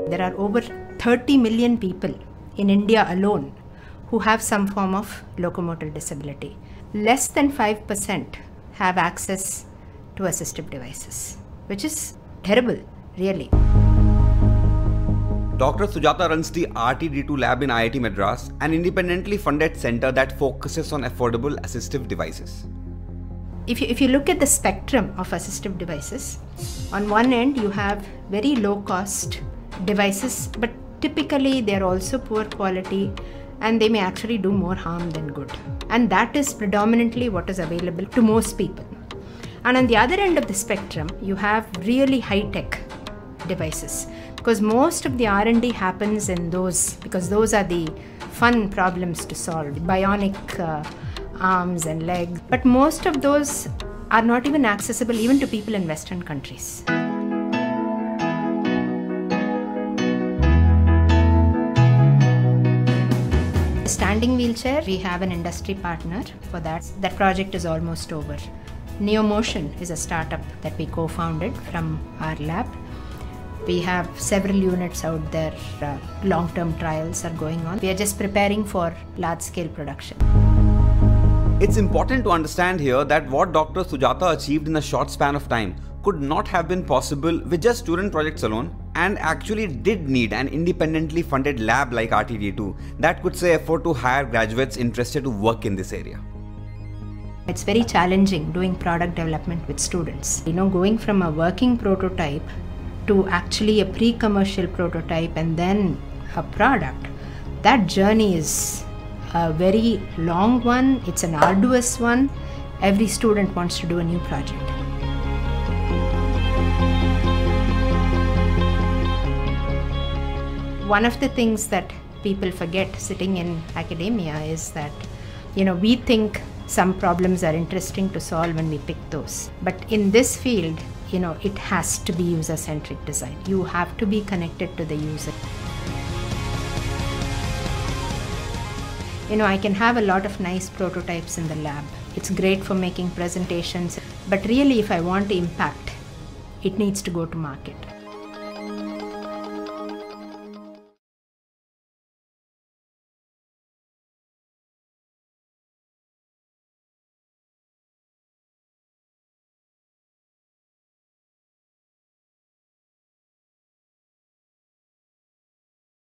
There are over 30 million people in India alone who have some form of locomotor disability. Less than 5% have access to assistive devices, which is terrible, really. Dr. Sujata runs the RTD2 lab in IIT Madras, an independently funded center that focuses on affordable assistive devices. If you look at the spectrum of assistive devices, on one end you have very low cost devices, but typically they are also poor quality and they may actually do more harm than good. And that is predominantly what is available to most people. And on the other end of the spectrum, you have really high-tech devices, because most of the R&D happens in those, because those are the fun problems to solve, bionic arms and legs. But most of those are not even accessible even to people in Western countries. Standing wheelchair, we have an industry partner for that. That project is almost over. NeoMotion is a startup that we co-founded from our lab. We have several units out there. Long-term trials are going on. We are just preparing for large-scale production. It's important to understand here that what Dr. Sujata achieved in a short span of time could not have been possible with just student projects alone, and actually did need an independently funded lab like RTD2 that could say afford to hire graduates interested to work in this area. It's very challenging doing product development with students. Going from a working prototype to actually a pre-commercial prototype and then a product, that journey is a very long one, it's an arduous one. Every student wants to do a new project. One of the things that people forget sitting in academia is that, we think some problems are interesting to solve when we pick those. But in this field, it has to be user-centric design. You have to be connected to the user. I can have a lot of nice prototypes in the lab. It's great for making presentations, but really if I want to impact, it needs to go to market.